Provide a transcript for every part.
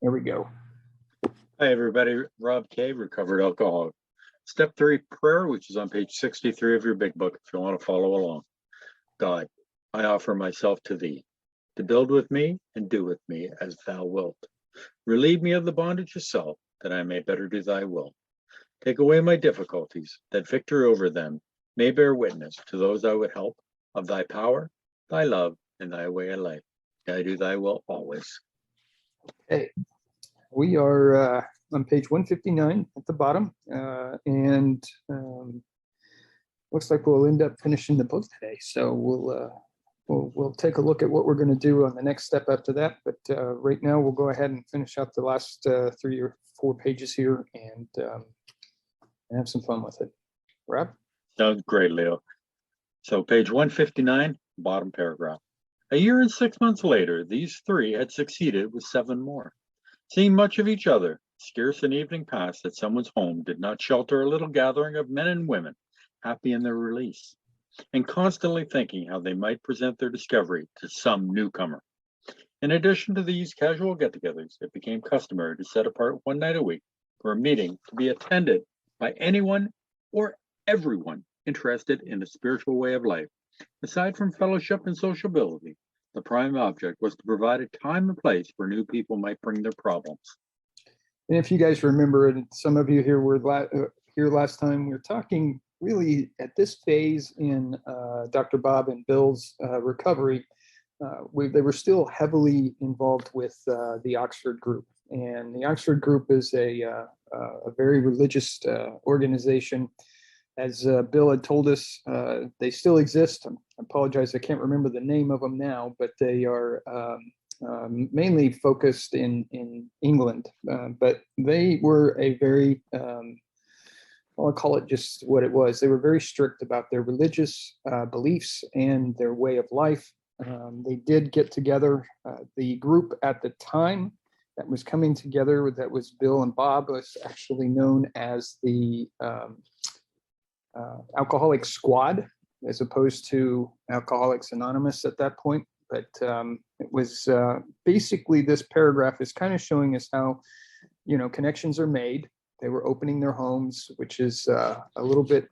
There we go. Hi, everybody. Rob K, recovered alcoholic. Step 3 prayer, which is on page 63 of your big book, if you want to follow along. God, I offer myself to thee, to build with me and do with me as thou wilt. Relieve me of the bondage of self, that I may better do thy will. Take away my difficulties, that victory over them may bear witness to those I would help of thy power, thy love, and thy way of life. May I do thy will always. Okay. We are on page 159 at the bottom, and looks like we'll end up finishing the book today. So we'll take a look at what we're going to do on the next step after that. But right now, we'll go ahead and finish out the last 3 or 4 pages here and have some fun with it. Rob? Sounds great, Leo. So page 159, bottom paragraph. A year and 6 months later, these 3 had succeeded with 7 more. Seeing much of each other, scarce an evening passed that someone's home did not shelter a little gathering of men and women, happy in their release, and constantly thinking how they might present their discovery to some newcomer. In addition to these casual get-togethers, it became customary to set apart one night a week for a meeting to be attended by anyone or everyone interested in the spiritual way of life. Aside from fellowship and sociability, the prime object was to provide a time and place where new people might bring their problems. And if you guys remember, and some of you here were here last time, we were talking really at this phase in Dr. Bob and Bill's recovery. They were still heavily involved with the Oxford Group. And the Oxford Group is a very religious organization. As Bill had told us, they still exist. I apologize, I can't remember the name of them now, but they are mainly focused in England. But they were a very, I'll call it just what it was. They were very strict about their religious beliefs and their way of life. They did get together. The group at the time that was coming together, that was Bill and Bob, was actually known as the Alcoholic Squad, as opposed to Alcoholics Anonymous at that point. But it was basically, this paragraph is kind of showing us how, connections are made. They were opening their homes, which is a little bit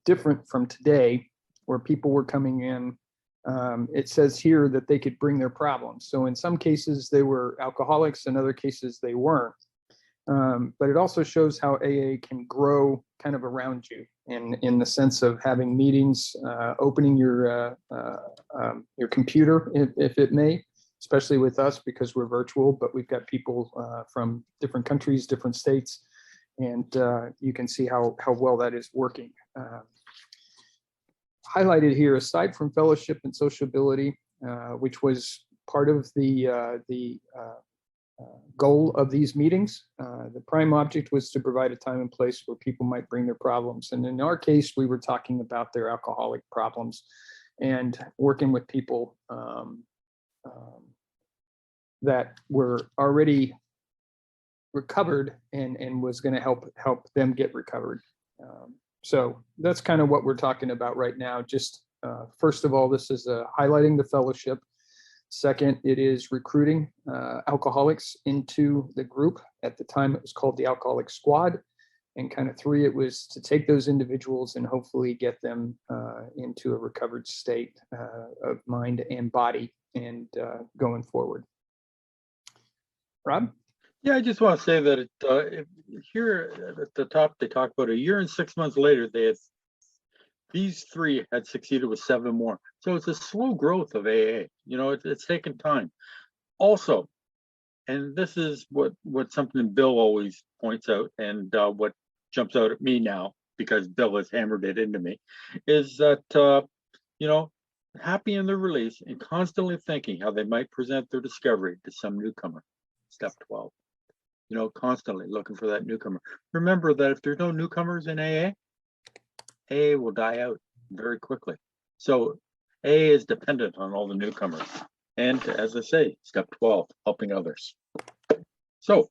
different from today, where people were coming in. It says here that they could bring their problems. So in some cases they were alcoholics, in other cases they weren't. But it also shows how AA can grow kind of around you, in the sense of having meetings, opening your computer, if it may, especially with us because we're virtual, but we've got people from different countries, different states, and you can see how well that is working. Highlighted here, aside from fellowship and sociability, which was part of the goal of these meetings, the prime object was to provide a time and place where people might bring their problems. And in our case, we were talking about their alcoholic problems and working with people that were already recovered and was going to help them get recovered. So that's kind of what we're talking about right now. Just first of all, this is highlighting the fellowship. Second, it is recruiting alcoholics into the group. At the time, it was called the Alcoholic Squad. And kind of 3, it was to take those individuals and hopefully get them into a recovered state of mind and body and going forward. Rob? Yeah, I just want to say that here at the top, they talk about a year and 6 months later, these 3 had succeeded with 7 more. So it's a slow growth of AA. It's taken time. Also, and this is what something Bill always points out, and what jumps out at me now because Bill has hammered it into me, is that happy in their release and constantly thinking how they might present their discovery to some newcomer. Step 12. Constantly looking for that newcomer. Remember that if there's no newcomers in AA will die out very quickly. So AA is dependent on all the newcomers. And as I say, step 12, helping others. So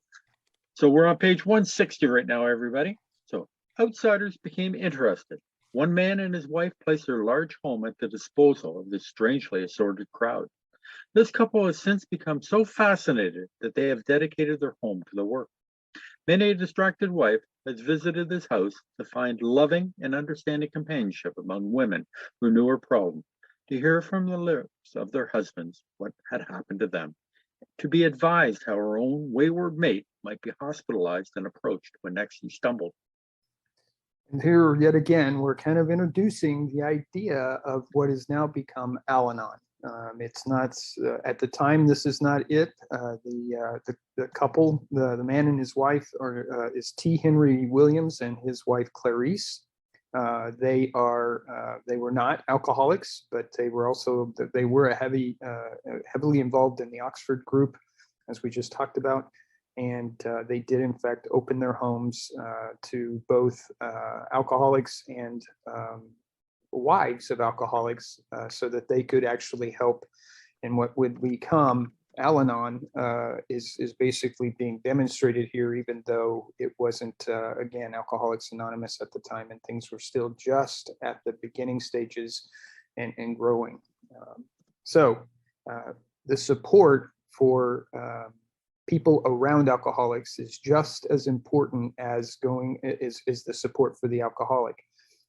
we're on page 160 right now, everybody. So outsiders became interested. One man and his wife placed their large home at the disposal of this strangely assorted crowd. This couple has since become so fascinated that they have dedicated their home to the work. Many a distracted wife has visited this house to find loving and understanding companionship among women who knew her problem, to hear from the lips of their husbands what had happened to them, to be advised how her own wayward mate might be hospitalized and approached when next he stumbled. And here, yet again, we're kind of introducing the idea of what has now become Al-Anon. It's not at the time. This is not it. The couple, the man and his wife, is T. Henry Williams and his wife Clarice. They were not alcoholics, but they were heavily involved in the Oxford group, as we just talked about. And they did, in fact, open their homes to both alcoholics and wives of alcoholics so that they could actually help in what would become Al-Anon is basically being demonstrated here, even though it wasn't, again, Alcoholics Anonymous at the time, and things were still just at the beginning stages and growing. So the support for people around alcoholics is just as important as is the support for the alcoholic.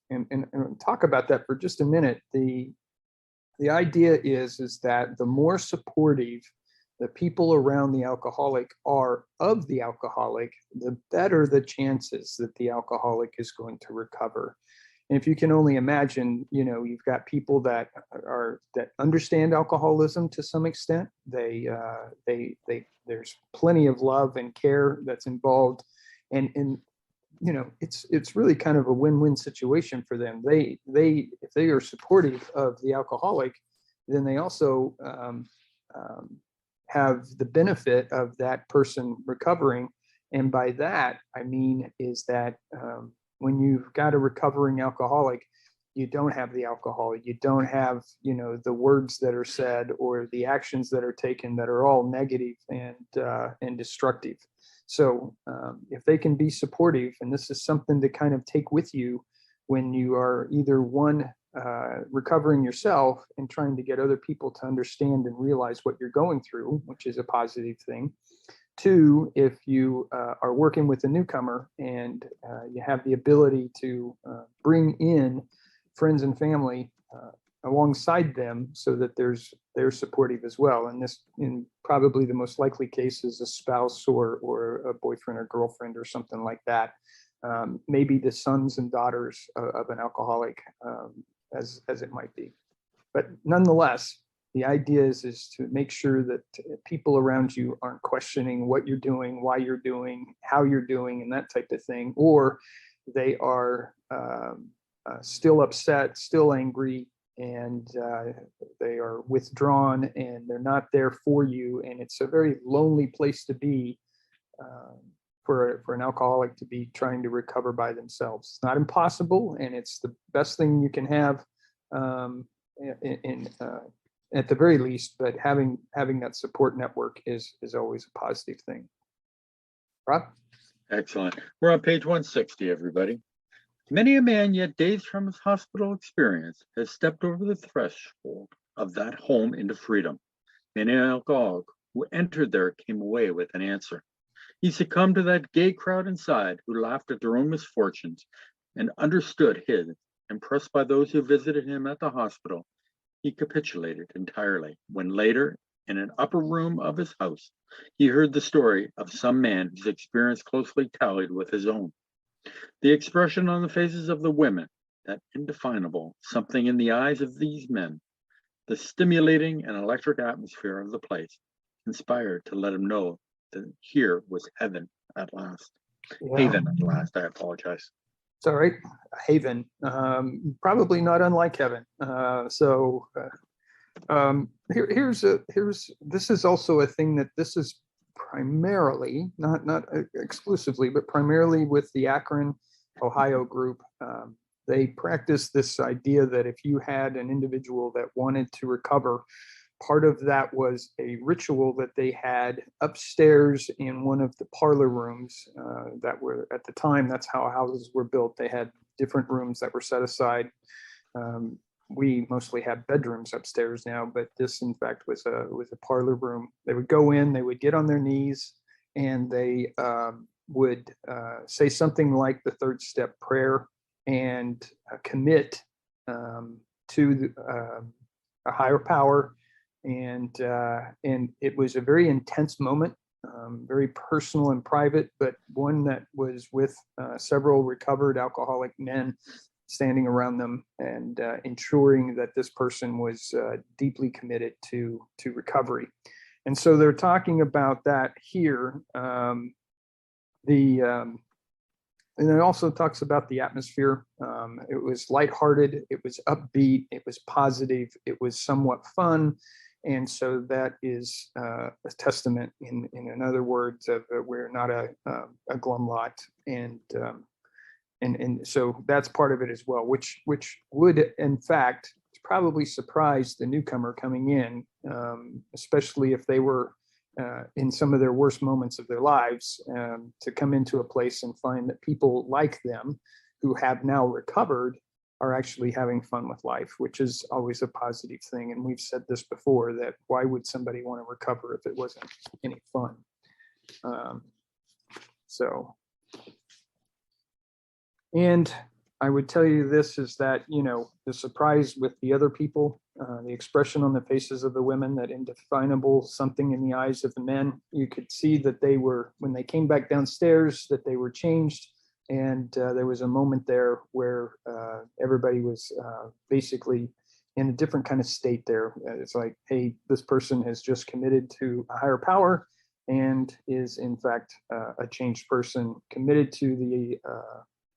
And talk about that for just a minute. The idea is that the more supportive the people around the alcoholic are of the alcoholic, the better the chances that the alcoholic is going to recover. And if you can only imagine, you've got people that understand alcoholism to some extent. There's plenty of love and care that's involved, and it's really kind of a win-win situation for them. If they are supportive of the alcoholic, then they also have the benefit of that person recovering. And by that, I mean is that when you've got a recovering alcoholic, you don't have the alcohol, you don't have, the words that are said or the actions that are taken that are all negative and destructive. So if they can be supportive, and this is something to kind of take with you when you are either recovering yourself and trying to get other people to understand and realize what you're going through, which is a positive thing. Two, if you are working with a newcomer and you have the ability to bring in friends and family alongside them so that they're supportive as well. And this, in probably the most likely case, is a spouse or a boyfriend or girlfriend or something like that. Maybe the sons and daughters of an alcoholic, as it might be. But nonetheless, the idea is to make sure that people around you aren't questioning what you're doing, why you're doing, how you're doing, and that type of thing, or they are still upset, still angry, and they are withdrawn and they're not there for you. And it's a very lonely place to be for an alcoholic to be trying to recover by themselves. It's not impossible, and it's the best thing you can have at the very least, but having that support network is always a positive thing. Rob? Excellent. We're on page 160, everybody. Many a man yet dazed from his hospital experience has stepped over the threshold of that home into freedom. Many an alcoholic who entered there came away with an answer. He succumbed to that gay crowd inside who laughed at their own misfortunes and understood his. Impressed by those who visited him at the hospital, he capitulated entirely when later, in an upper room of his house, he heard the story of some man whose experience closely tallied with his own. The expression on the faces of the women, that indefinable something in the eyes of these men, the stimulating and electric atmosphere of the place, conspired to let him know that here was heaven at last. Yeah. Haven at last, I apologize. It's all right. Haven, probably not unlike heaven. This is also a thing that this is primarily, not exclusively, but primarily with the Akron, Ohio group. They practice this idea that if you had an individual that wanted to recover, part of that was a ritual that they had upstairs in one of the parlor rooms that were, at the time, that's how houses were built. They had different rooms that were set aside we mostly have bedrooms upstairs now, but this in fact was a parlor room. They would go in, they would get on their knees, and they would say something like the third step prayer and commit to a higher power. And it was a very intense moment, very personal and private, but one that was with several recovered alcoholic men standing around them and ensuring that this person was deeply committed to recovery. And so they're talking about that here. And it also talks about the atmosphere. It was lighthearted, it was upbeat, it was positive, it was somewhat fun. And so that is a testament, in other words, of we're not a glum lot. And so that's part of it as well, which would in fact probably surprise the newcomer coming in, especially if they were in some of their worst moments of their lives, to come into a place and find that people like them who have now recovered are actually having fun with life, which is always a positive thing. And we've said this before, that why would somebody want to recover if it wasn't any fun? And I would tell you this is that, the surprise with the other people, the expression on the faces of the women, that indefinable something in the eyes of the men, you could see that they were, when they came back downstairs, that they were changed. And there was a moment there where everybody was basically in a different kind of state there. It's like, hey, this person has just committed to a higher power and is in fact a changed person, committed to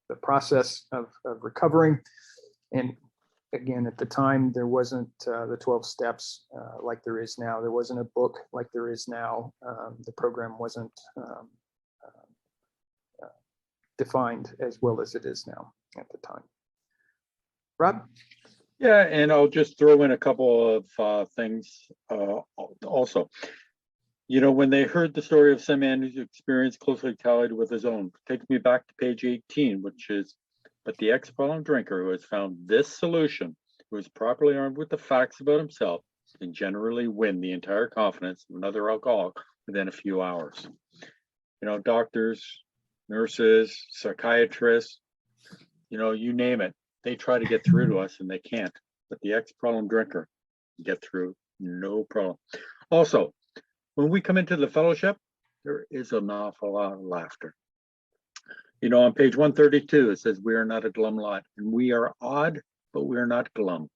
the process of recovering. And again, at the time, there wasn't the 12 steps like there is now. There wasn't a book like there is now. The program wasn't defined as well as it is now at the time. Rob? Yeah, and I'll just throw in a couple of things also. When they heard the story of some man whose experience closely tallied with his own, takes me back to page 18, which is, but the ex-problem drinker who has found this solution, who is properly armed with the facts about himself, can generally win the entire confidence of another alcoholic within a few hours. Doctors, nurses, psychiatrists, you name it, they try to get through to us and they can't. But the ex-problem drinker can get through, no problem. Also, when we come into the fellowship, there is an awful lot of laughter. On page 132, it says, we are not a glum lot, and we are odd, but we are not glum,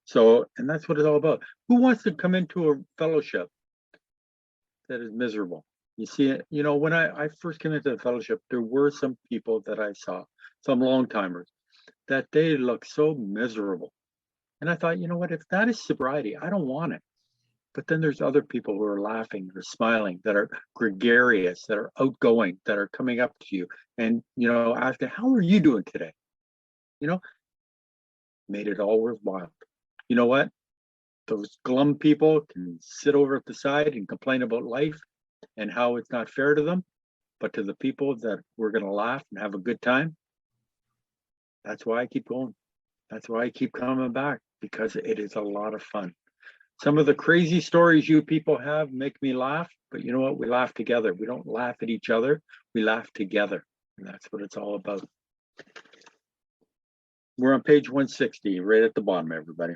So, and that's what it's all about. Who wants to come into a fellowship that is miserable? You see, when I first came into the fellowship, there were some people that I saw, some long timers, that they look so miserable. And I thought, what, if that is sobriety, I don't want it. But then there's other people who are laughing, that are smiling, that are gregarious, that are outgoing, that are coming up to you and, asking, how are you doing today? Made it all worthwhile. You know what? Those glum people can sit over at the side and complain about life and how it's not fair to them. But to the people that we're going to laugh and have a good time, that's why I keep going. That's why I keep coming back, because it is a lot of fun. Some of the crazy stories you people have make me laugh, but you know what? We laugh together. We don't laugh at each other. We laugh together. And that's what it's all about. We're on page 160, right at the bottom, everybody.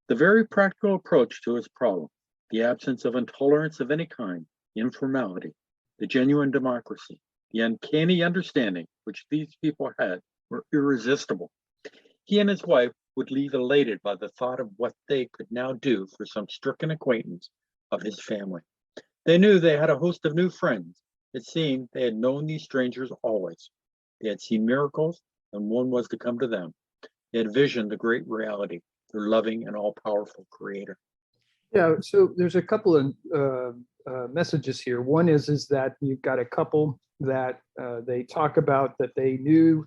The very practical approach to his problem, the absence of intolerance of any kind, the informality, the genuine democracy, the uncanny understanding which these people had, were irresistible. He and his wife would leave elated by the thought of what they could now do for some stricken acquaintance of his family. They knew they had a host of new friends. It seemed they had known these strangers always. They had seen miracles, and one was to come to them. They had visioned the great reality, their loving and all-powerful creator. Yeah, so there's a couple of messages here. One is that you've got a couple that they talk about that they knew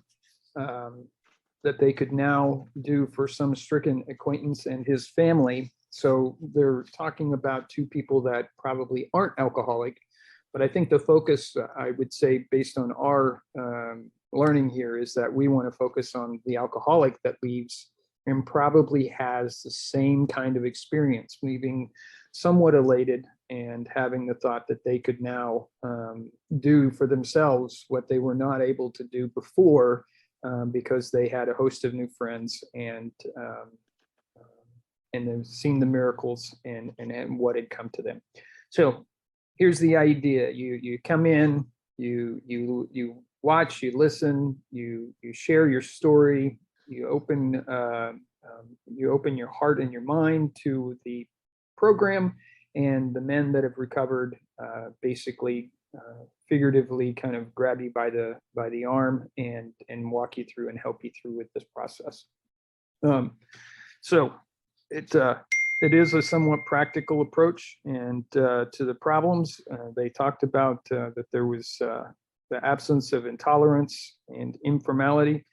that they could now do for some stricken acquaintance and his family. So they're talking about two people that probably aren't alcoholic, but I think the focus, I would say, based on our learning here, is that we want to focus on the alcoholic that leaves and probably has the same kind of experience, leaving somewhat elated and having the thought that they could now do for themselves what they were not able to do before, because they had a host of new friends and they've seen the miracles and what had come to them. So here's the idea: you come in, you watch, you listen, you share your story, you open your heart and your mind to the program, and the men that have recovered basically figuratively kind of grab you by the arm and walk you through and help you through with this process. So it is a somewhat practical approach, and to the problems they talked about that there was the absence of intolerance and informality.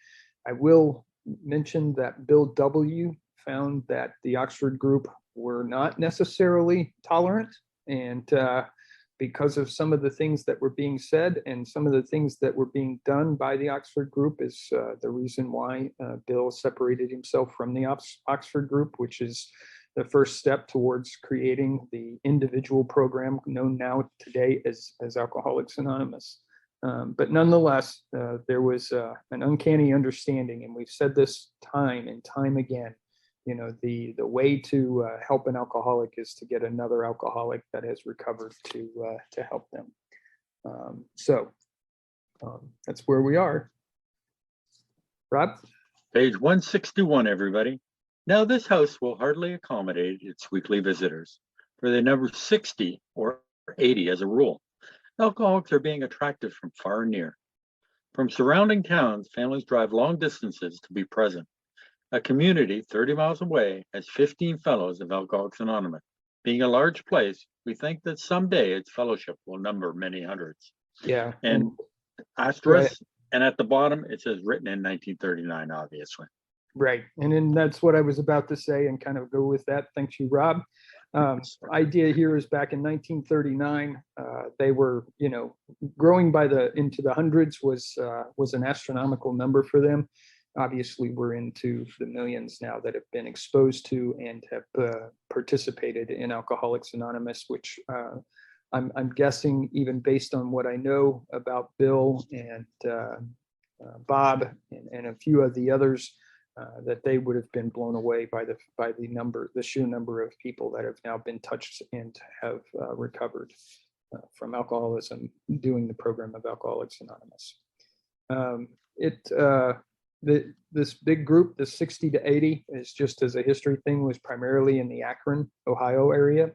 I will mention that Bill W. found that the Oxford group were not necessarily tolerant, and because of some of the things that were being said and some of the things that were being done by the Oxford group is the reason why Bill separated himself from the Oxford group, which is the first step towards creating the individual program known now today as Alcoholics Anonymous. But nonetheless, there was an uncanny understanding, and we've said this time and time again. You know, the way to help an alcoholic is to get another alcoholic that has recovered to help them. So that's where we are. Rob? Page 161, everybody. Now this house will hardly accommodate its weekly visitors, for they number 60 or 80 as a rule. Alcoholics are being attracted from far and near. From surrounding towns, families drive long distances to be present. A community 30 miles away has 15 fellows of Alcoholics Anonymous. Being a large place, we think that someday its fellowship will number many hundreds. Yeah. And asterisk, and at the bottom, it says written in 1939, obviously. Right. And then that's what I was about to say and kind of go with that. Thanks you, Rob. Idea here is back in 1939, they were, you know, growing into the hundreds was an astronomical number for them. Obviously, we're into the millions now that have been exposed to and have participated in Alcoholics Anonymous, which I'm guessing, even based on what I know about Bill and Bob and a few of the others, that they would have been blown away by the sheer number of people that have now been touched and have recovered from alcoholism doing the program of Alcoholics Anonymous. This big group, the 60 to 80, is just as a history thing, was primarily in the Akron, Ohio area.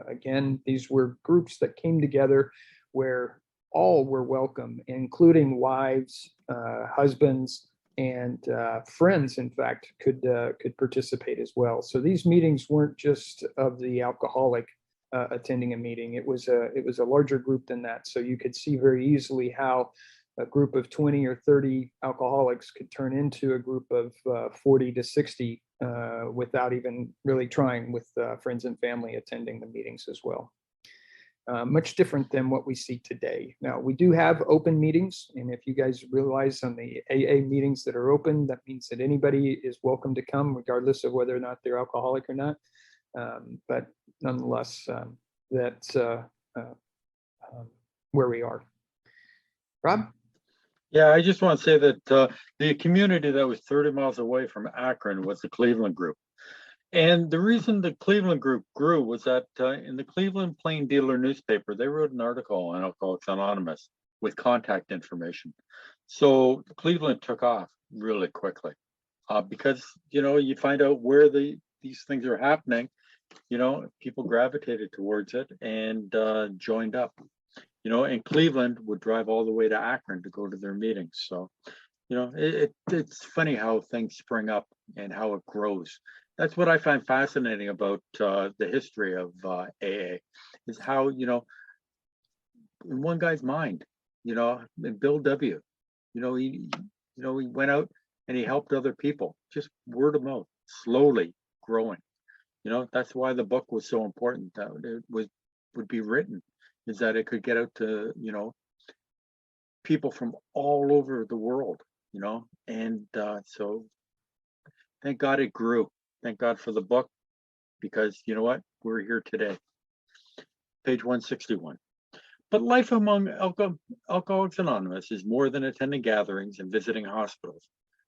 Again, these were groups that came together where all were welcome, including wives, husbands, and friends, in fact, could participate as well. So these meetings weren't just of the alcoholic attending a meeting. It was a larger group than that. So you could see very easily how a group of 20 or 30 alcoholics could turn into a group of 40 to 60 without even really trying, with friends and family attending the meetings as well. Much different than what we see today. Now, we do have open meetings, and if you guys realize on the AA meetings that are open, that means that anybody is welcome to come, regardless of whether or not they're alcoholic or not. But nonetheless, that's where we are. Rob? Yeah, I just want to say that the community that was 30 miles away from Akron was the Cleveland group. And the reason the Cleveland group grew was that in the Cleveland Plain Dealer newspaper, they wrote an article on Alcoholics Anonymous with contact information. So Cleveland took off really quickly because, you know, you find out where these things are happening, you know, people gravitated towards it and joined up, you know, and Cleveland would drive all the way to Akron to go to their meetings. So, you know, it's funny how things spring up and how it grows. That's what I find fascinating about the history of AA, is how, you know, in one guy's mind, you know, and Bill W, he went out and he helped other people, just word of mouth, slowly growing. You know, that's why the book was so important, that it would be written, is that it could get out to, you know, people from all over the world, you know, and so Thank God it grew. Thank God for the book, because you know what? We're here today. Page 161. But life among Alcoholics Anonymous is more than attending gatherings and visiting hospitals,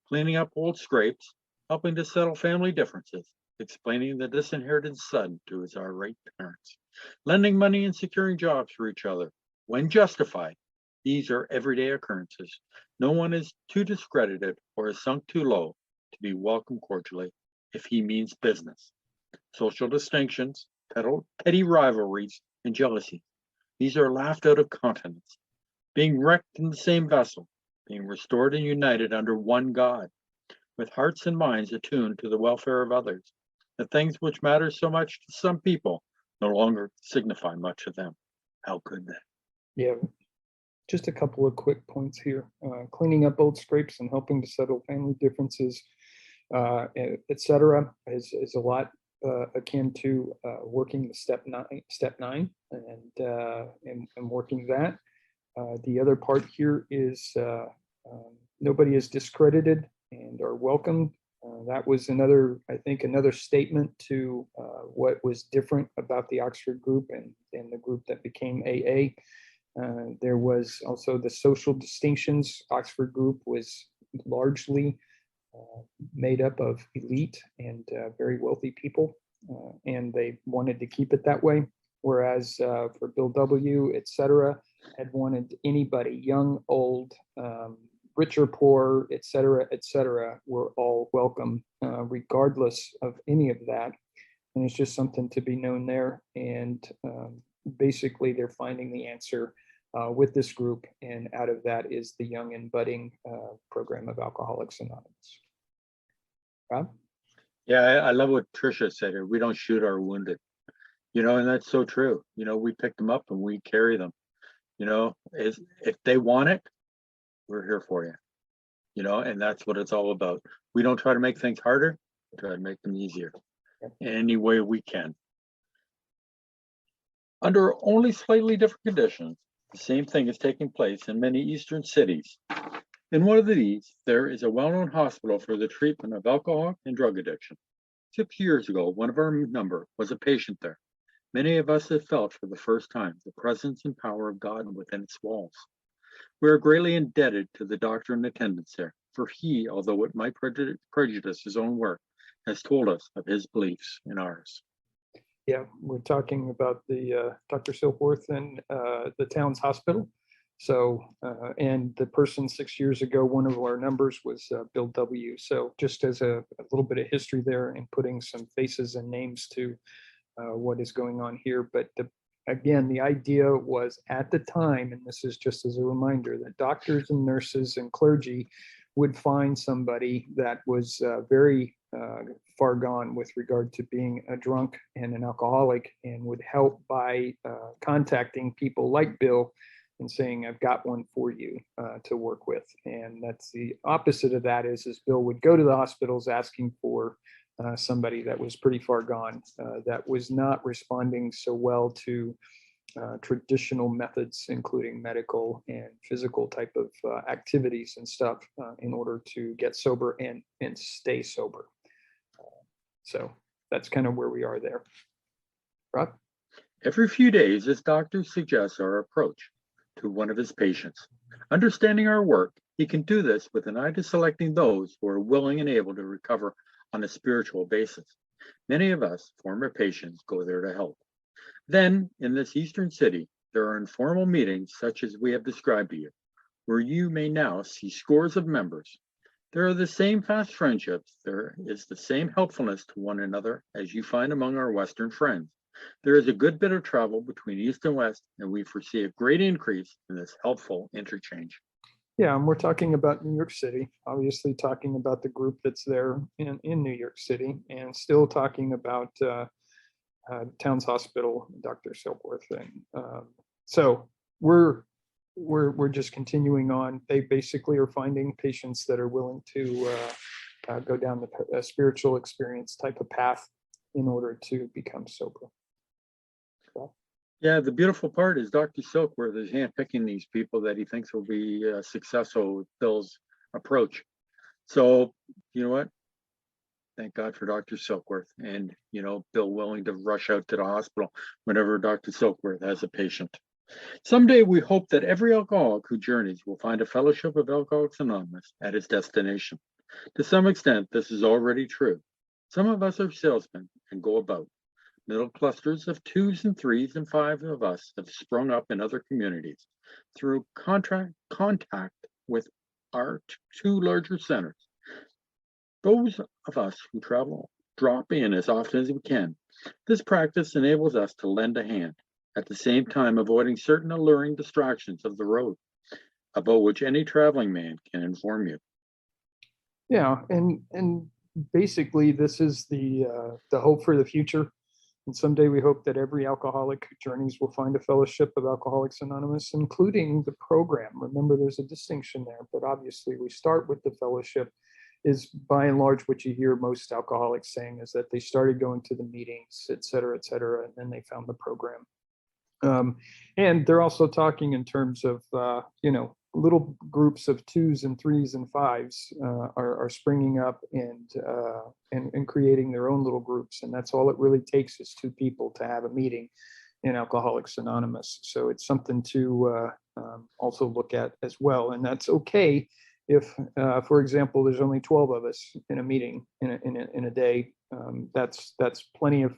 cleaning up old scrapes, helping to settle family differences, explaining the disinherited son to his irate parents, lending money and securing jobs for each other, when justified. These are everyday occurrences. No one is too discredited or is sunk too low to be welcomed cordially if he means business. Social distinctions, petty rivalries, and jealousy, these are laughed out of countenance. Being wrecked in the same vessel, being restored and united under one God, with hearts and minds attuned to the welfare of others. The things which matter so much to some people no longer signify much to them. How could they? Yeah, just a couple of quick points here. Cleaning up old scrapes and helping to settle family differences, etc., is a lot akin to working the step nine, and working that. The other part here is nobody is discredited and are welcomed. That was another, I think, another statement to what was different about the Oxford group and the group that became AA. There was also the social distinctions. Oxford group was largely made up of elite and very wealthy people, and they wanted to keep it that way. Whereas for Bill W., etc., had wanted anybody, young, old, rich or poor, etc., were all welcome, regardless of any of that. And it's just something to be known there. And basically, they're finding the answer with this group, and out of that is the young and budding program of Alcoholics Anonymous. Rob? Yeah, I love what Tricia said here. We don't shoot our wounded, and that's so true. We pick them up and we carry them. If they want it, we're here for you. And that's what it's all about. We don't try to make things harder, we try to make them easier any way we can. Under only slightly different conditions, the same thing is taking place in many eastern cities. In one of these, there is a well-known hospital for the treatment of alcohol and drug addiction. 6 years ago, one of our number was a patient there. Many of us have felt for the first time the presence and power of God within its walls. We are greatly indebted to the doctor in attendance there, for he, although it might prejudice his own work, has told us of his beliefs in ours. Yeah, we're talking about the Dr. Silkworth and the town's hospital. So, and the person 6 years ago, one of our numbers was Bill W. So just as a little bit of history there and putting some faces and names to what is going on here. But again, the idea was at the time, and this is just as a reminder, that doctors and nurses and clergy would find somebody that was very far gone with regard to being a drunk and an alcoholic, and would help by contacting people like Bill and saying, I've got one for you to work with. And that's the opposite of that is Bill would go to the hospitals asking for somebody that was pretty far gone, that was not responding so well to traditional methods, including medical and physical type of activities and stuff in order to get sober and stay sober. So that's kind of where we are there. Rob? Every few days, his doctor suggests our approach to one of his patients. Understanding our work, he can do this with an eye to selecting those who are willing and able to recover on a spiritual basis. Many of us, former patients, go there to help. Then, in this eastern city, there are informal meetings such as we have described to you, where you may now see scores of members. There are the same fast friendships. There is the same helpfulness to one another as you find among our Western friends. There is a good bit of travel between East and West, and we foresee a great increase in this helpful interchange. Yeah, and we're talking about New York City, obviously talking about the group that's there in New York City, and still talking about Towns Hospital, Dr. Silkworth. And so we're just continuing on. They basically are finding patients that are willing to go down the spiritual experience type of path in order to become sober. Yeah, the beautiful part is Dr. Silkworth is handpicking these people that he thinks will be successful with Bill's approach. So, you know what? Thank God for Dr. Silkworth and, Bill willing to rush out to the hospital whenever Dr. Silkworth has a patient. Someday we hope that every alcoholic who journeys will find a fellowship of Alcoholics Anonymous at his destination. To some extent, this is already true. Some of us are salesmen and go about. Little clusters of 2s and 3s and 5 of us have sprung up in other communities through contact with our two larger centers. Those of us who travel drop in as often as we can. This practice enables us to lend a hand, at the same time avoiding certain alluring distractions of the road, about which any traveling man can inform you. Yeah, and basically this is the hope for the future. And someday we hope that every alcoholic who journeys will find a fellowship of Alcoholics Anonymous, including the program. Remember, there's a distinction there, but obviously we start with the fellowship. Is by and large what you hear most alcoholics saying is that they started going to the meetings, et cetera, and then they found the program. And they're also talking in terms of, little groups of 2s and 3s and 5s are springing up and creating their own little groups. And that's all it really takes is 2 people to have a meeting in Alcoholics Anonymous. So it's something to also look at as well. And that's okay if, for example, there's only 12 of us in a meeting in a day. That's plenty of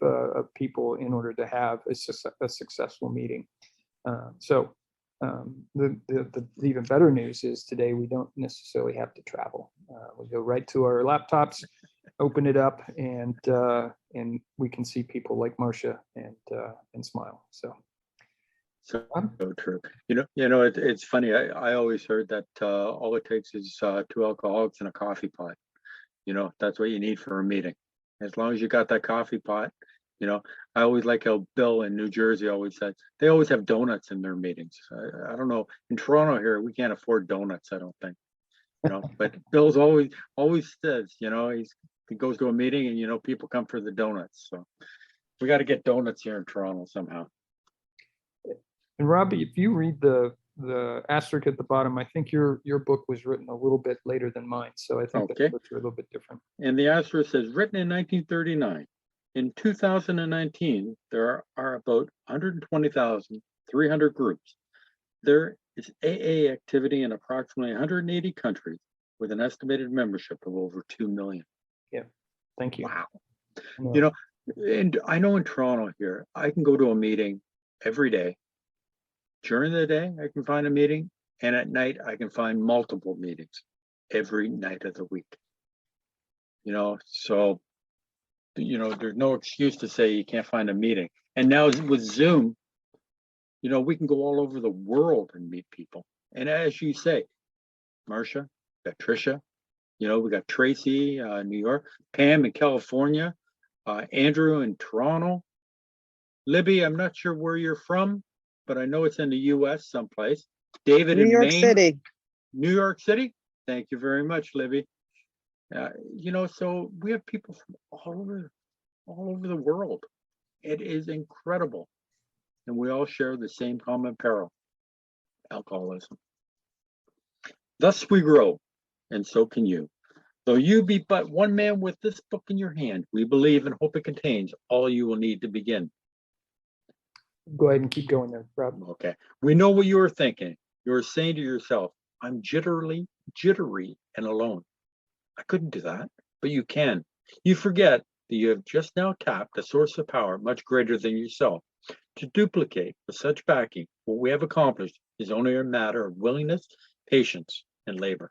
people in order to have a successful meeting. The even better news is today we don't necessarily have to travel. We go right to our laptops, open it up, and we can see people like Marcia and smile. So true. It's funny. I always heard that all it takes is 2 alcoholics and a coffee pot. That's what you need for a meeting. As long as you got that coffee pot, I always like how Bill in New Jersey always said they always have donuts in their meetings. I don't know. In Toronto here, we can't afford donuts, I don't think. But Bill's always says, he goes to a meeting and people come for the donuts. So we got to get donuts here in Toronto somehow. And Robbie, if you read the asterisk at the bottom, I think your book was written a little bit later than mine. So I think the books are a little bit different. And the asterisk says written in 1939. In 2019, there are about 120,300 groups. There is AA activity in approximately 180 countries with an estimated membership of over 2 million. Yeah, thank you. Wow. And I know in Toronto here, I can go to a meeting every day. During the day, I can find a meeting, and at night, I can find multiple meetings every night of the week. So there's no excuse to say you can't find a meeting. And now with Zoom, we can go all over the world and meet people. And as you say, Marcia, got Tricia, we got Tracy, New York, Pam in California, Andrew in Toronto, Libby, I'm not sure where you're from, but I know it's in the US someplace. David in Maine. New York City. New York City. Thank you very much, Libby. So we have people from all over the world. It is incredible. And we all share the same common peril, alcoholism. Thus we grow, and so can you. Though you be but one man with this book in your hand, we believe and hope it contains all you will need to begin. Go ahead and keep going there, Rob. Okay. We know what you are thinking. You are saying to yourself, I'm jittery, and alone. I couldn't do that, but you can. You forget that you have just now tapped a source of power much greater than yourself. To duplicate with such backing what we have accomplished is only a matter of willingness, patience, and labor.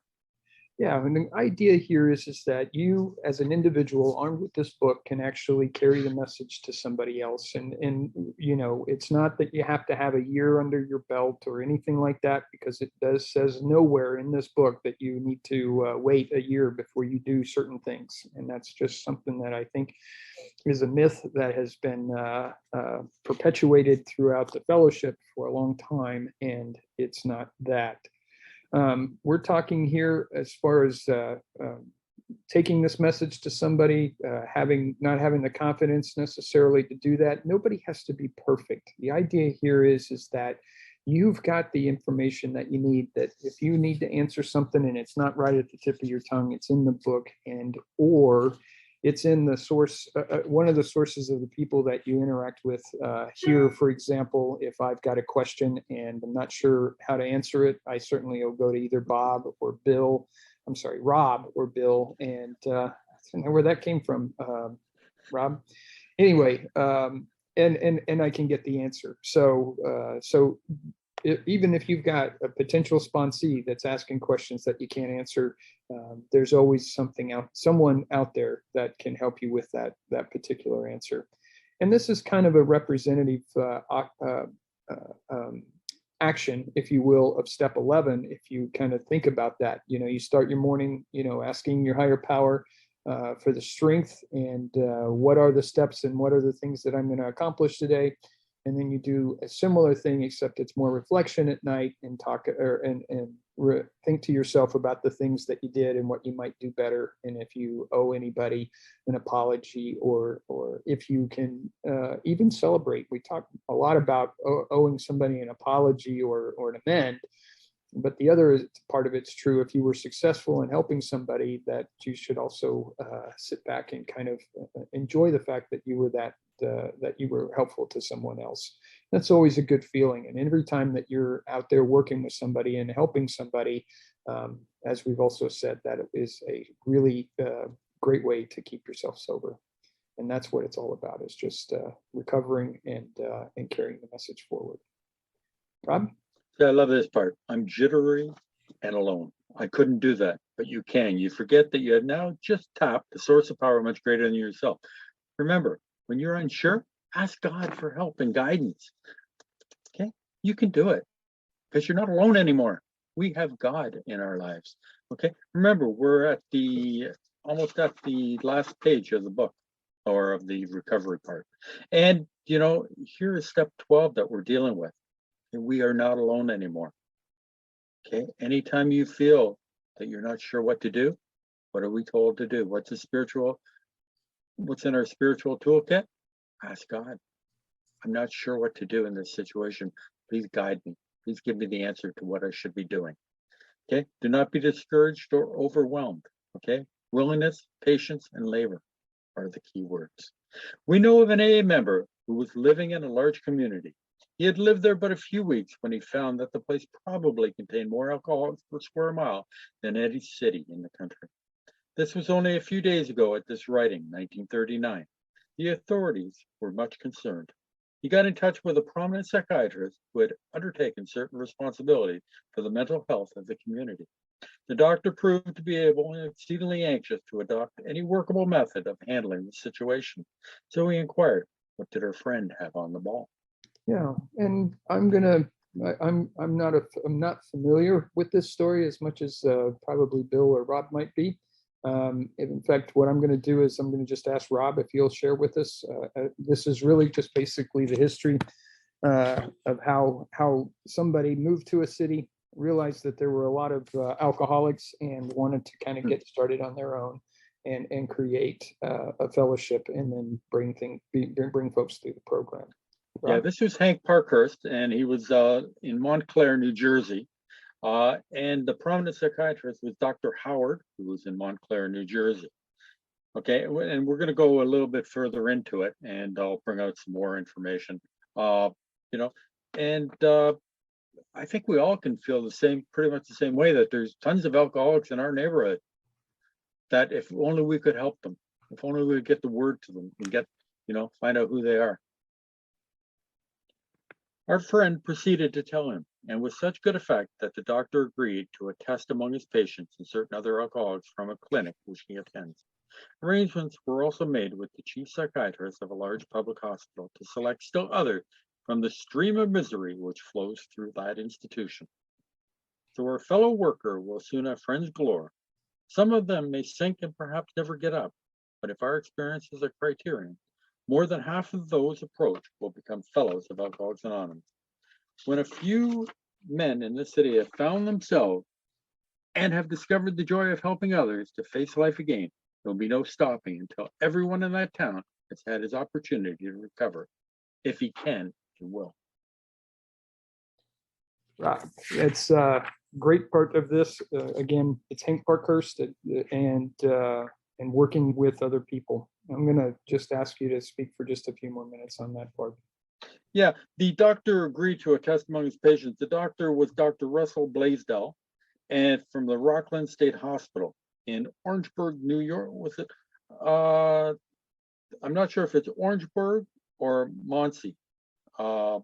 Yeah, and the idea here is that you, as an individual armed with this book, can actually carry the message to somebody else. And it's not that you have to have a year under your belt or anything like that, because it says nowhere in this book that you need to wait a year before you do certain things. And that's just something that I think is a myth that has been perpetuated throughout the fellowship for a long time, and it's not that. We're talking here as far as taking this message to somebody, not having the confidence necessarily to do that. Nobody has to be perfect. The idea here is that you've got the information that you need, that if you need to answer something and it's not right at the tip of your tongue, it's in the book, or it's in the source, one of the sources of the people that you interact with here. For example, if I've got a question and I'm not sure how to answer it, I certainly will go to either Bob or Bill. I'm sorry, Rob or Bill. And I don't know where that came from, Rob. Anyway, and I can get the answer. So even if you've got a potential sponsee that's asking questions that you can't answer, there's always someone out there that can help you with that particular answer. And this is kind of a representative action, if you will, of step 11. If you kind of think about that, you start your morning, asking your higher power for the strength and what are the steps and what are the things that I'm going to accomplish today. And then you do a similar thing, except it's more reflection at night and think to yourself about the things that you did and what you might do better. And if you owe anybody an apology, or if you can even celebrate. We talk a lot about owing somebody an apology or an amend. But the other part of it's true. If you were successful in helping somebody, that you should also sit back and kind of enjoy the fact that you were that you were helpful to someone else. That's always a good feeling. And every time that you're out there working with somebody and helping somebody, as we've also said, that is a really great way to keep yourself sober. And that's what it's all about, is just recovering and carrying the message forward. Rob? Yeah, I love this part. I'm jittery and alone. I couldn't do that, but you can. You forget that you have now just tapped the source of power much greater than yourself. Remember, when you're unsure, ask God for help and guidance. Okay, you can do it because you're not alone anymore. We have God in our lives. Okay, remember, we're at almost at the last page of the book, or of the recovery part. And here is step 12 that we're dealing with. And we are not alone anymore. Okay, anytime you feel that you're not sure what to do, what are we told to do? What's in our spiritual toolkit? Ask God. I'm not sure what to do in this situation. Please guide me. Please give me the answer to what I should be doing. Okay, do not be discouraged or overwhelmed. Okay, willingness, patience, and labor are the key words. We know of an AA member who was living in a large community. He had lived there but a few weeks when he found that the place probably contained more alcoholics per square mile than any city in the country. This was only a few days ago at this writing, 1939. The authorities were much concerned. He got in touch with a prominent psychiatrist who had undertaken certain responsibilities for the mental health of the community. The doctor proved to be able and exceedingly anxious to adopt any workable method of handling the situation. So he inquired, what did her friend have on the ball? Yeah, and I'm not familiar with this story as much as probably Bill or Rob might be. In fact, what I'm going to do is I'm going to just ask Rob if he'll share with us. This is really just basically the history of how somebody moved to a city, realized that there were a lot of alcoholics, and wanted to kind of get started on their own and create a fellowship, and then bring folks through the program. Yeah, this was Hank Parkhurst, and he was in Montclair, New Jersey. And the prominent psychiatrist was Dr. Howard, who was in Montclair, New Jersey. Okay, and we're going to go a little bit further into it, and I'll bring out some more information. And I think we all can feel pretty much the same way, that there's tons of alcoholics in our neighborhood, that if only we could help them, if only we could get the word to them and find out who they are. Our friend proceeded to tell him, and with such good effect that the doctor agreed to a test among his patients and certain other alcoholics from a clinic which he attends. Arrangements were also made with the chief psychiatrist of a large public hospital to select still others from the stream of misery which flows through that institution. So our fellow worker will soon have friends galore. Some of them may sink and perhaps never get up, but if our experience is a criterion, more than half of those approached will become fellows of Alcoholics Anonymous. When a few men in this city have found themselves and have discovered the joy of helping others to face life again, there will be no stopping until everyone in that town has had his opportunity to recover. If he can, he will. Right. It's a great part of this. Again, it's Hank Parkhurst, and working with other people. I'm going to just ask you to speak for just a few more minutes on that part. Yeah, the doctor agreed to a testimony of his patients. The doctor was Dr. Russell Blaisdell, and from the Rockland State Hospital in Orangeburg, New York. Was it? I'm not sure if it's Orangeburg or Muncie. So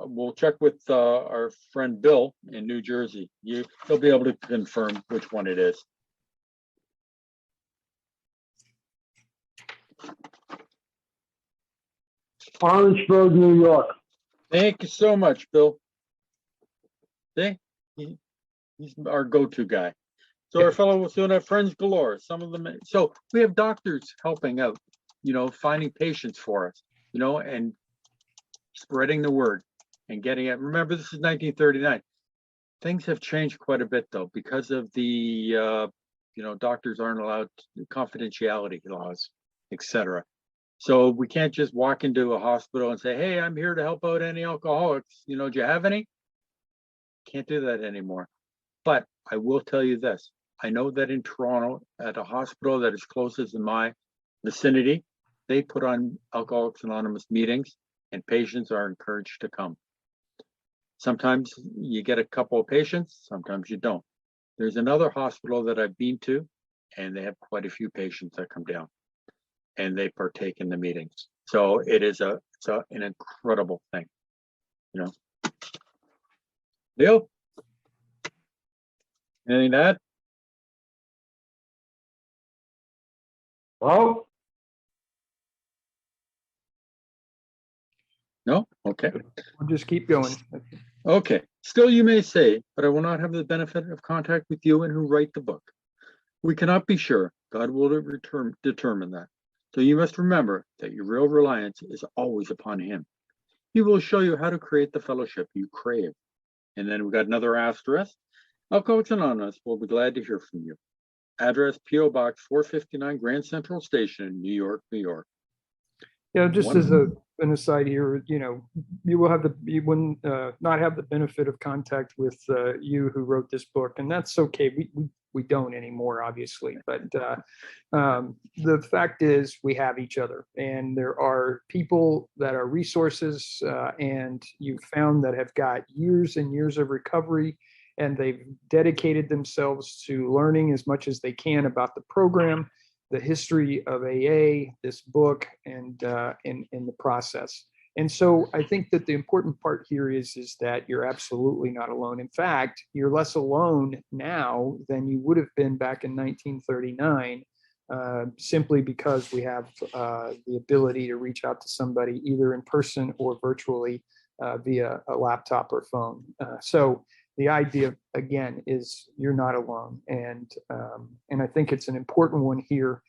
we'll check with our friend Bill in New Jersey. He'll be able to confirm which one it is. Orangeburg, New York. Thank you so much, Bill. See, he's our go-to guy. So our fellow soon have friends galore. Some of them. So we have doctors helping out, finding patients for us, and spreading the word and getting it. Remember, this is 1939. Things have changed quite a bit though, because of the, doctors aren't allowed confidentiality laws, etc. So we can't just walk into a hospital and say, hey, I'm here to help out any alcoholics. Do you have any? Can't do that anymore. But I will tell you this. I know that in Toronto, at a hospital that is closest in my vicinity, they put on Alcoholics Anonymous meetings and patients are encouraged to come. Sometimes you get a couple of patients, sometimes you don't. There's another hospital that I've been to, and they have quite a few patients that come down and they partake in the meetings. So it's an incredible thing, Leo? Anything to add? Well, No? Okay. We'll just keep going. Okay. Still you may say, but I will not have the benefit of contact with you and who write the book. We cannot be sure. God will determine that. So you must remember that your real reliance is always upon him. He will show you how to create the fellowship you crave. And then we got another asterisk. Alcoholics Anonymous will be glad to hear from you. Address P.O. Box 459 Grand Central Station, New York, New York. Yeah, just as an aside here, you will not have the benefit of contact with you who wrote this book, and that's okay. We don't anymore, obviously, but the fact is we have each other, and there are people that are resources, and you've found that have got years and years of recovery, and they've dedicated themselves to learning as much as they can about the program, the history of AA, this book, and in the process. And so I think that the important part here is that you're absolutely not alone. In fact, you're less alone now than you would have been back in 1939, simply because we have the ability to reach out to somebody either in person or virtually via a laptop or phone. So the idea, again, is you're not alone. And I think it's an important one here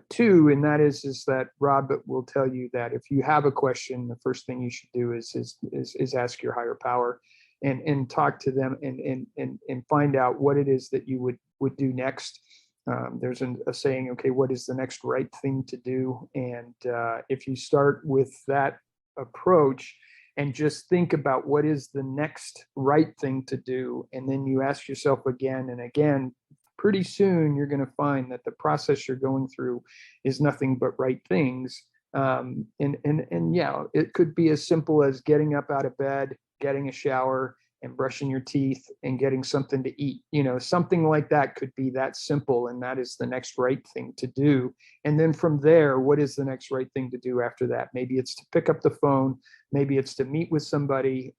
too, and that is that Rob will tell you that if you have a question, the first thing you should do is ask your higher power and talk to them and find out what it is that you would do next. There's a saying, okay, what is the next right thing to do? And if you start with that approach and just think about what is the next right thing to do, and then you ask yourself again and again, pretty soon you're going to find that the process you're going through is nothing but right things. And yeah, it could be as simple as getting up out of bed, getting a shower, and brushing your teeth and getting something to eat. Something like that could be that simple, and that is the next right thing to do. And then from there, what is the next right thing to do after that? Maybe it's to pick up the phone, maybe it's to meet with somebody,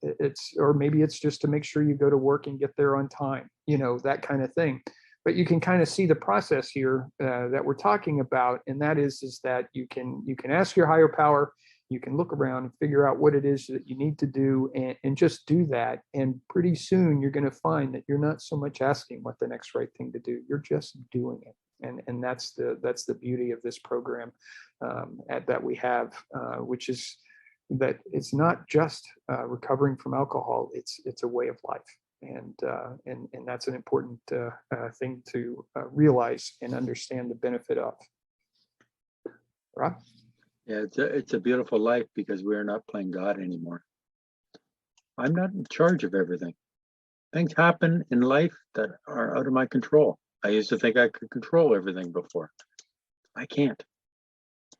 or maybe it's just to make sure you go to work and get there on time, that kind of thing. But you can kind of see the process here that we're talking about, and that is that you can ask your higher power, you can look around and figure out what it is that you need to do, and just do that. And pretty soon you're going to find that you're not so much asking what the next right thing to do, you're just doing it. And that's the beauty of this program that we have, which is that it's not just recovering from alcohol; it's a way of life. And that's an important thing to realize and understand the benefit of. Rob? Yeah, it's a beautiful life because we're not playing God anymore. I'm not in charge of everything. Things happen in life that are out of my control. I used to think I could control everything before. I can't.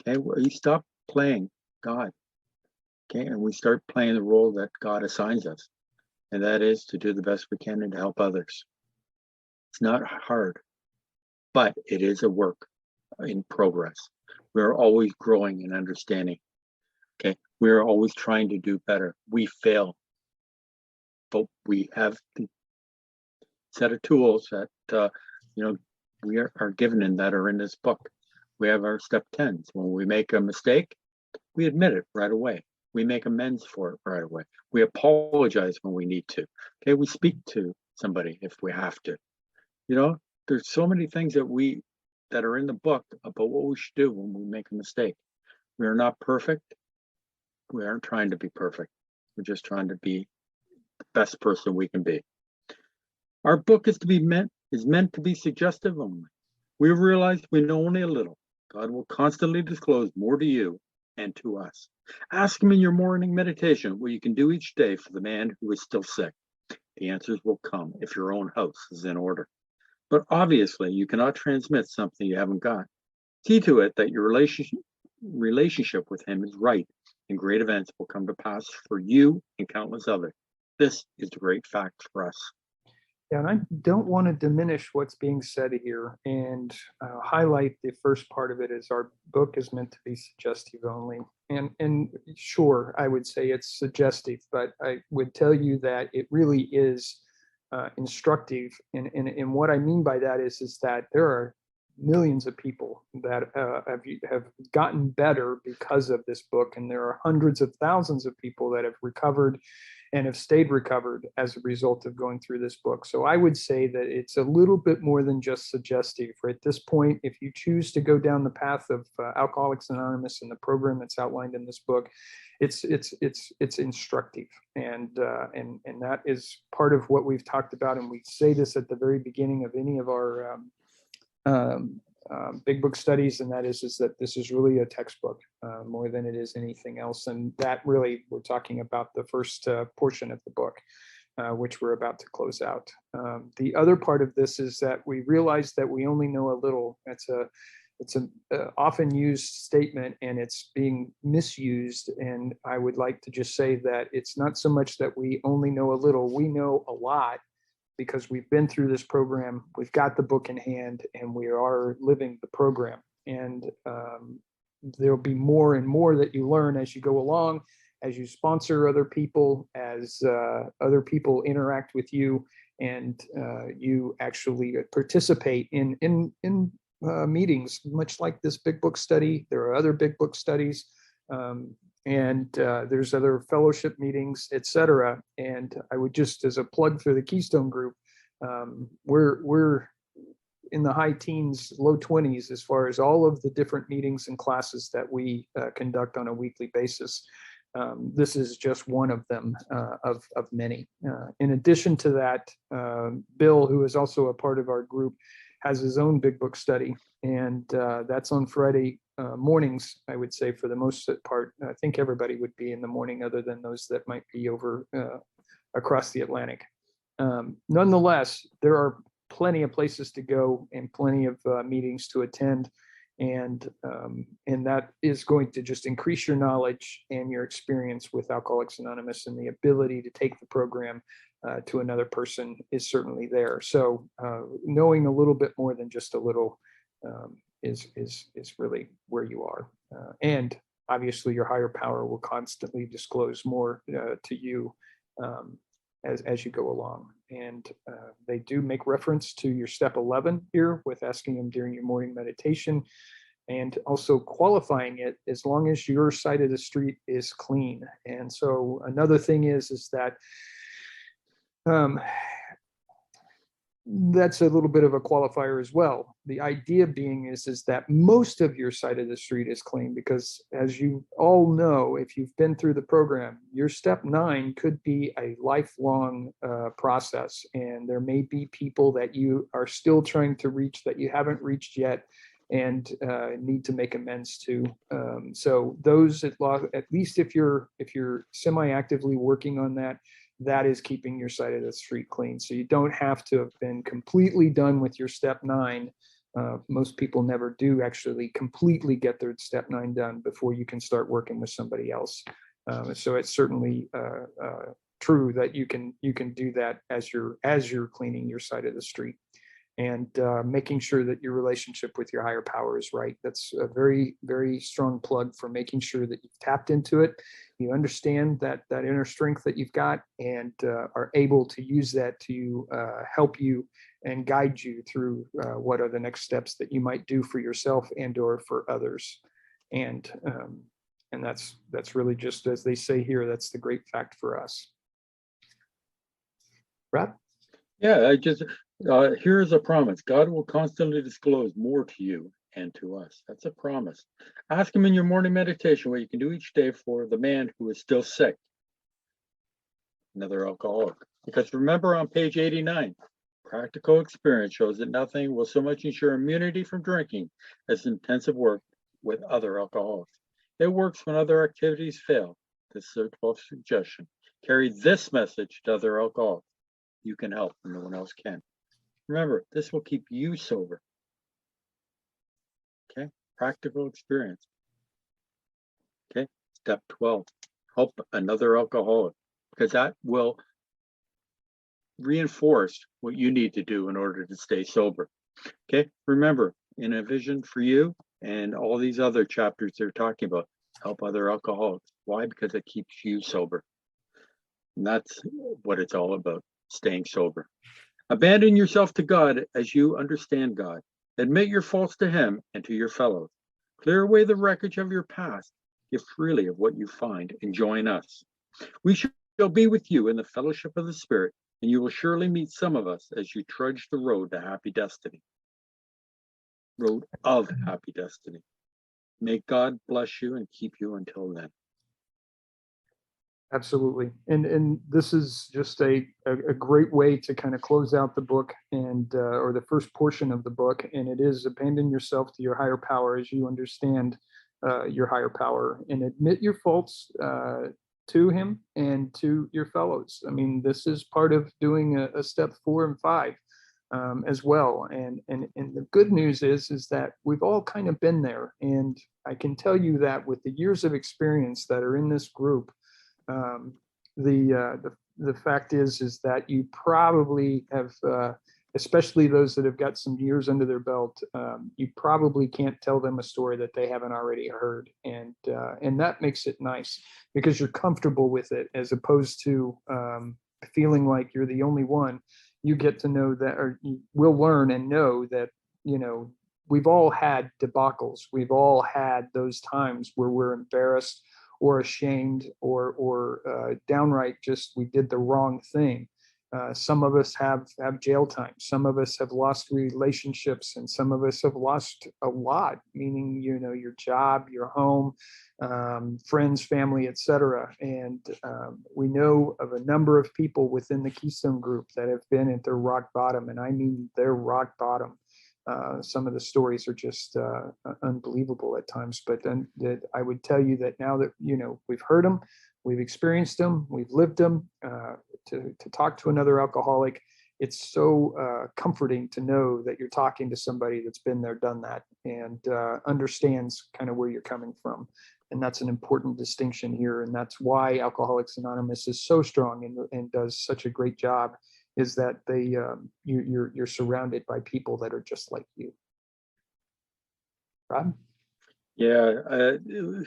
Okay, we stop playing God. Okay, and we start playing the role that God assigns us, and that is to do the best we can and to help others. It's not hard, but it is a work in progress. We're always growing in understanding. Okay, we're always trying to do better. We fail, but we have the set of tools that we are given and that are in this book. We have our step 10s. When we make a mistake, we admit it right away. We make amends for it right away. We apologize when we need to. Okay, we speak to somebody if we have to. There's so many things that are in the book about what we should do when we make a mistake. We are not perfect. We aren't trying to be perfect. We're just trying to be the best person we can be. Our book is meant to be suggestive only. We realize we know only a little. God will constantly disclose more to you and to us. Ask him in your morning meditation what you can do each day for the man who is still sick. The answers will come if your own house is in order. But obviously, you cannot transmit something you haven't got. See to it that your relationship with him is right, and great events will come to pass for you and countless others. This is the great fact for us. Yeah, and I don't want to diminish what's being said here and highlight the first part of it as our book is meant to be suggestive only. And sure, I would say it's suggestive, but I would tell you that it really is instructive. And what I mean by that is that there are millions of people that have gotten better because of this book, and there are hundreds of thousands of people that have recovered and have stayed recovered as a result of going through this book. So I would say that it's a little bit more than just suggestive. At this point, if you choose to go down the path of Alcoholics Anonymous and the program that's outlined in this book, it's instructive, and that is part of what we've talked about. And we say this at the very beginning of any of our big book studies, and that is that this is really a textbook more than it is anything else. And that really, we're talking about the first portion of the book, which we're about to close out. The other part of this is that we realize that we only know a little. It's an often used statement, and it's being misused. And I would like to just say that it's not so much that we only know a little, we know a lot, because we've been through this program, we've got the book in hand, and we are living the program. And there'll be more and more that you learn as you go along, as you sponsor other people, as other people interact with you, and you actually participate in meetings, much like this big book study. There are other big book studies. And there's other fellowship meetings, etc. And I would just, as a plug for the Keystone Group, we're in the high teens, low 20s as far as all of the different meetings and classes that we conduct on a weekly basis. This is just one of them, of many. In addition to that, Bill, who is also a part of our group, has his own big book study, and that's on Friday mornings, I would say, for the most part. I think everybody would be in the morning, other than those that might be over across the Atlantic. Nonetheless, there are plenty of places to go and plenty of meetings to attend, and that is going to just increase your knowledge and your experience with Alcoholics Anonymous, and the ability to take the program to another person is certainly there. So knowing a little bit more than just a little is really where you are. And obviously your higher power will constantly disclose more to you as you go along. And they do make reference to your step 11 here with asking them during your morning meditation, and also qualifying it as long as your side of the street is clean. And so another thing is that that's a little bit of a qualifier as well. The idea being is that most of your side of the street is clean, because as you all know, if you've been through the program, your step 9 could be a lifelong process. And there may be people that you are still trying to reach that you haven't reached yet. and need to make amends to. So those at least if you're semi-actively working on that, that is keeping your side of the street clean. So you don't have to have been completely done with your step 9. Most people never do actually completely get their step 9 done before you can start working with somebody else. So it's certainly true that you can do that as you're cleaning your side of the street, and making sure that your relationship with your higher power is right. That's a very, very strong plug for making sure that you've tapped into it. You understand that inner strength that you've got, and are able to use that to help you and guide you through what are the next steps that you might do for yourself and or for others. And that's really, just as they say here, that's the great fact for us. Rob? Yeah, here is a promise. God will constantly disclose more to you and to us. That's a promise. Ask him in your morning meditation what you can do each day for the man who is still sick, another alcoholic. Because remember, on page 89, practical experience shows that nothing will so much ensure immunity from drinking as intensive work with other alcoholics. It works when other activities fail. This is a 12th suggestion. Carry this message to other alcoholics. You can help when no one else can. Remember, this will keep you sober. Okay, practical experience. Okay, step 12, help another alcoholic, because that will reinforce what you need to do in order to stay sober. Okay, remember, in A Vision for You and all these other chapters they're talking about, help other alcoholics. Why? Because it keeps you sober. And that's what it's all about, staying sober. Abandon yourself to God as you understand God. Admit your faults to him and to your fellows. Clear away the wreckage of your past. Give freely of what you find and join us. We shall be with you in the fellowship of the Spirit, and you will surely meet some of us as you trudge the road to happy destiny. Road of happy destiny. May God bless you and keep you until then. Absolutely. And this is just a great way to kind of close out the book, and or the first portion of the book. And it is abandon yourself to your higher power as you understand your higher power, and admit your faults to him and to your fellows. I mean, this is part of doing a step 4 and 5 as well. And the good news is that we've all kind of been there. And I can tell you that with the years of experience that are in this group, the fact is that you probably have, especially those that have got some years under their belt, you probably can't tell them a story that they haven't already heard, and that makes it nice because you're comfortable with it, as opposed to feeling like you're the only one. You get to know that, or you will learn and know that, you know, we've all had debacles. We've all had those times where we're embarrassed or ashamed, or downright just we did the wrong thing. Some of us have jail time. Some of us have lost relationships, and some of us have lost a lot, meaning, you know, your job, your home, friends, family, etc. And we know of a number of people within the Keystone Group that have been at their rock bottom, and I mean their rock bottom. Some of the stories are just unbelievable at times, but then I would tell you that now that, you know, we've heard them, we've experienced them, we've lived them, to talk to another alcoholic, it's so comforting to know that you're talking to somebody that's been there, done that, and understands kind of where you're coming from. And that's an important distinction here. And that's why Alcoholics Anonymous is so strong and does such a great job, is that they you're surrounded by people that are just like you. Rob? Yeah,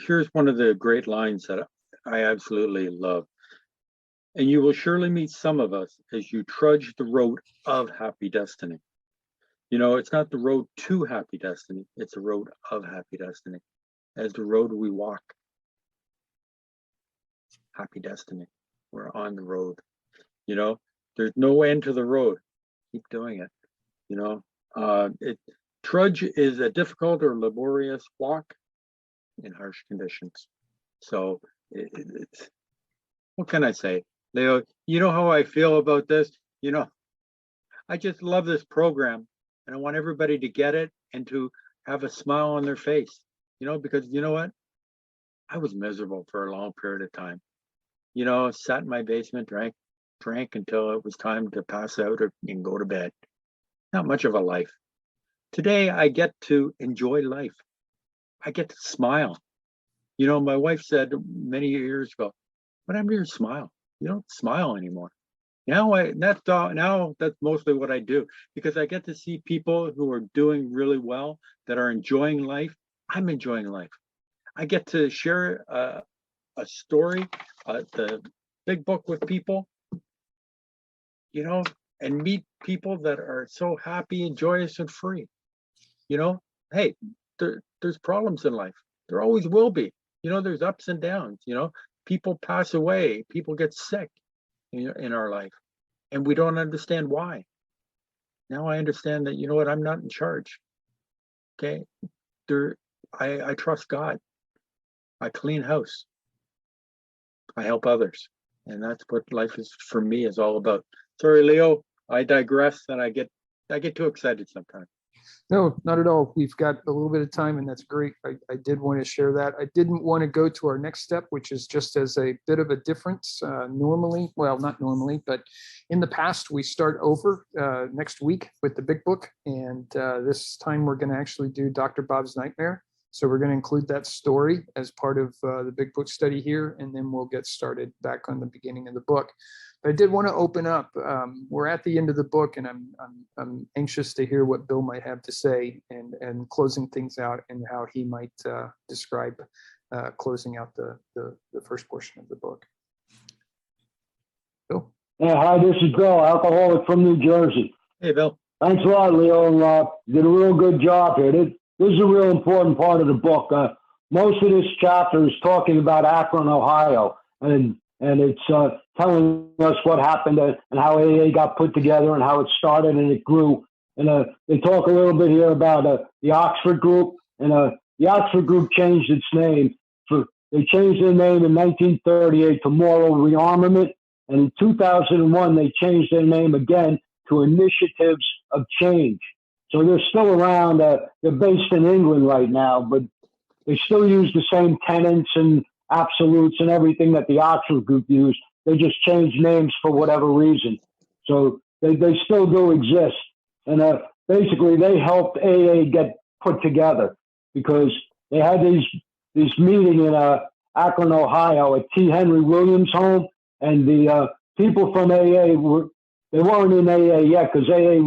here's one of the great lines that I absolutely love. And you will surely meet some of us as you trudge the road of happy destiny. You know, it's not the road to happy destiny, it's the road of happy destiny. As the road we walk, happy destiny, we're on the road. You know, there's no end to the road. Keep doing it. You know, trudge is a difficult or laborious walk in harsh conditions. So it's, what can I say, Leo? You know how I feel about this. You know, I just love this program, and I want everybody to get it and to have a smile on their face, because you know what? I was miserable for a long period of time. Sat in my basement, drank until it was time to pass out and go to bed. Not much of a life. Today, I get to enjoy life. I get to smile. My wife said many years ago, "What happened to your smile? You don't smile anymore." Now that's mostly what I do, because I get to see people who are doing really well, that are enjoying life. I'm enjoying life. I get to share a story, the big book with people, and meet people that are so happy and joyous and free. Hey, there's problems in life. There always will be. There's ups and downs. People pass away, people get sick in our life, and we don't understand why. Now I understand that, what, I'm not in charge. Okay. I trust God. I clean house. I help others. And that's what life is for me is all about. Sorry, Leo, I digress, and I get too excited sometimes. No, not at all. We've got a little bit of time, and that's great. I did want to share that. I didn't want to go to our next step, which is just as a bit of a difference. Normally, well, not normally, but in the past, we start over next week with the big book. And this time we're going to actually do Dr. Bob's Nightmare. So we're going to include that story as part of the big book study here, and then we'll get started back on the beginning of the book. But I did want to open up. We're at the end of the book, and I'm anxious to hear what Bill might have to say and closing things out, and how he might describe closing out the first portion of the book. Bill? Yeah, hi, this is Bill, alcoholic from New Jersey. Hey, Bill. Thanks a lot, Leo. Did a real good job here. This is a real important part of the book. Most of this chapter is talking about Akron, Ohio, and it's telling us what happened and how AA got put together and how it started and it grew. And they talk a little bit here about the Oxford Group, and the Oxford Group changed its name. They changed their name in 1938 to Moral Rearmament, and in 2001 they changed their name again to Initiatives of Change. So they're still around. They're based in England right now, but they still use the same tenets and absolutes and everything that the Oxford Group used. They just changed names for whatever reason. So they still do exist. And basically they helped AA get put together because they had this meeting in Akron, Ohio at T. Henry Williams' home. And the people from AA they weren't in AA yet because AA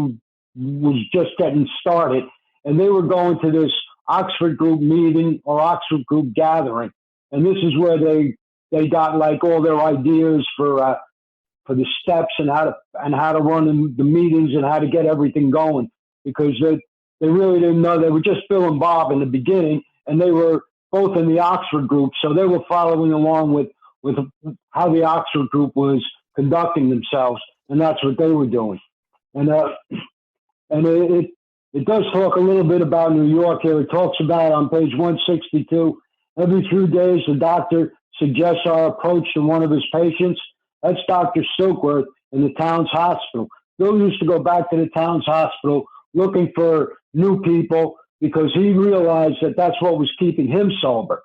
was just getting started, and they were going to this Oxford Group meeting or Oxford Group gathering, and this is where they got like all their ideas for the steps and how to run the meetings and how to get everything going, because they really didn't know. They were just Bill and Bob in the beginning, and they were both in the Oxford Group, so they were following along with how the Oxford Group was conducting themselves, and that's what they were doing. And it does talk a little bit about New York here. It talks about on page 162, every few days the doctor suggests our approach to one of his patients. That's Dr. Silkworth in the Towns Hospital. Bill used to go back to the Towns Hospital looking for new people because he realized that that's what was keeping him sober.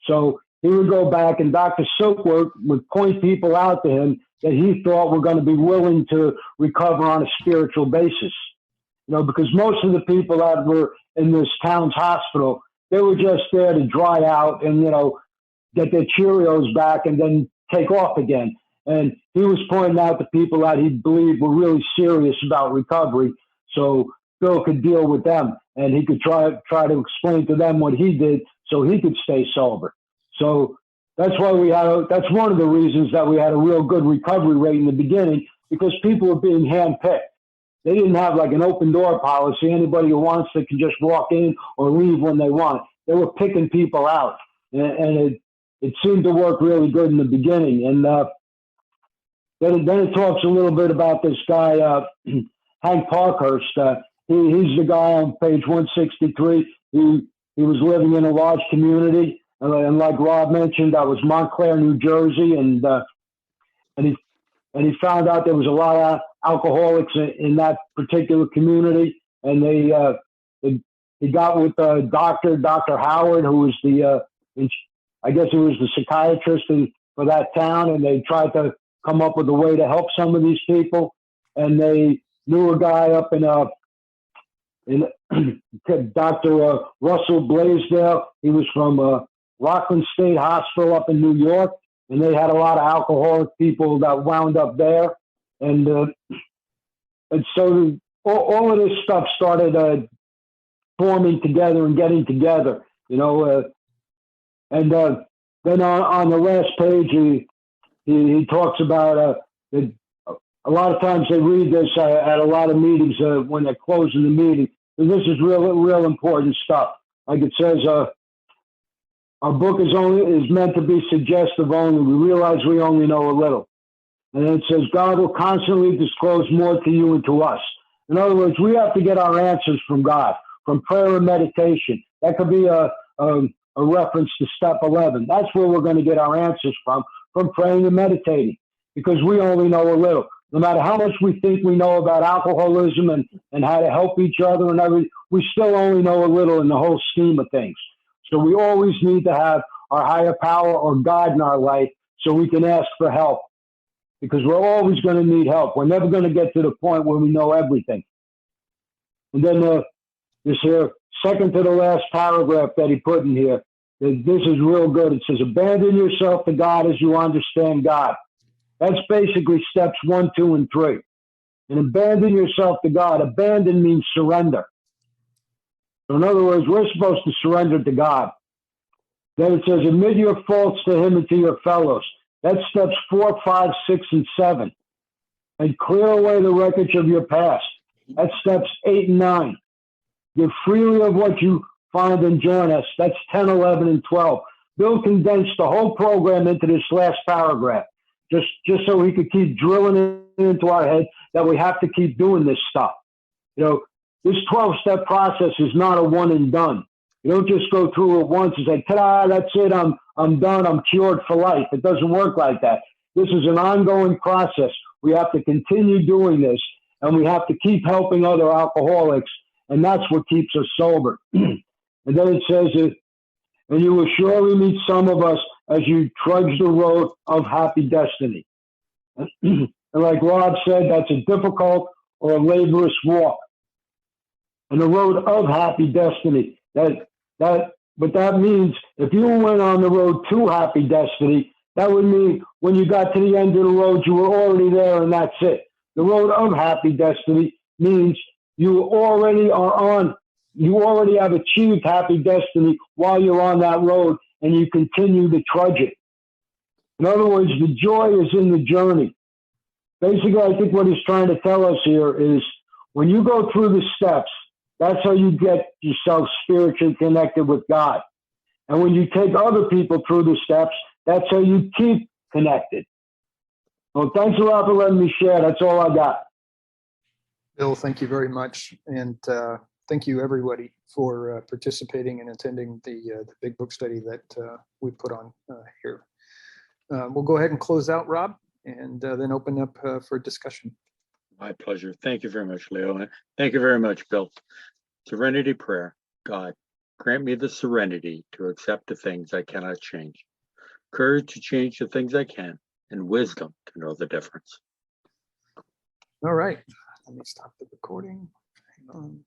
So he would go back, and Dr. Silkworth would point people out to him that he thought were going to be willing to recover on a spiritual basis. Because most of the people that were in this Towns Hospital, they were just there to dry out and, get their Cheerios back and then take off again. And he was pointing out the people that he believed were really serious about recovery, so Bill could deal with them and he could try to explain to them what he did so he could stay sober. So that's why that's one of the reasons that we had a real good recovery rate in the beginning, because people were being handpicked. They didn't have like an open door policy. Anybody who wants to can just walk in or leave when they want. They were picking people out, and it seemed to work really good in the beginning. And then it talks a little bit about this guy, Hank Parkhurst. He's the guy on page 163. He was living in a large community, and like Rob mentioned, that was Montclair, New Jersey, and he found out there was a lot of alcoholics in that particular community, and he got with Dr. Howard, who was I guess it was the psychiatrist for that town, and they tried to come up with a way to help some of these people. And they knew a guy up in Dr. Russell Blaisdell. He was from Rockland State Hospital up in New York, and they had a lot of alcoholic people that wound up there. And so all of this stuff started forming together and getting together, and then on the last page, he talks about that a lot of times they read this at a lot of meetings when they're closing the meeting. And this is real important stuff. Like it says, our book is meant to be suggestive only. We realize we only know a little. And then it says, God will constantly disclose more to you and to us. In other words, we have to get our answers from God, from prayer and meditation. That could be a reference to step 11. That's where we're going to get our answers from praying and meditating, because we only know a little. No matter how much we think we know about alcoholism and how to help each other and everything, we still only know a little in the whole scheme of things. So we always need to have our higher power or God in our life so we can ask for help, because we're always going to need help. We're never going to get to the point where we know everything. And then this here, second to the last paragraph that he put in here, this is real good. It says, abandon yourself to God as you understand God. That's basically steps 1, 2, and 3. And abandon yourself to God. Abandon means surrender. So in other words, we're supposed to surrender to God. Then it says, admit your faults to him and to your fellows. That's steps 4, 5, 6, and 7. And clear away the wreckage of your past. That's steps 8 and 9. Give freely of what you find and join us. That's 10, 11, and 12. Bill condensed the whole program into this last paragraph, just so he could keep drilling it into our head that we have to keep doing this stuff. This 12-step process is not a one and done. You don't just go through it once and say, ta-da, that's it, I'm done, I'm cured for life. It doesn't work like that. This is an ongoing process. We have to continue doing this, and we have to keep helping other alcoholics, and that's what keeps us sober. And then it says, and you will surely meet some of us as you trudge the road of happy destiny. And like Rob said, that's a difficult or a laborious walk. And the road of happy destiny, what that means, if you went on the road to happy destiny, that would mean when you got to the end of the road, you were already there and that's it. The road of happy destiny means you already have achieved happy destiny while you're on that road, and you continue to trudge it. In other words, the joy is in the journey. Basically, I think what he's trying to tell us here is when you go through the steps, that's how you get yourself spiritually connected with God. And when you take other people through the steps, that's how you keep connected. Well, thanks a lot for letting me share. That's all I got. Bill, thank you very much. And thank you, everybody, for participating and attending the big book study that we put on here. We'll go ahead and close out, Rob, and then open up for discussion. My pleasure. Thank you very much, Leo. And thank you very much, Bill. Serenity prayer. God, grant me the serenity to accept the things I cannot change, courage to change the things I can, and wisdom to know the difference. All right. Let me stop the recording. Hang on.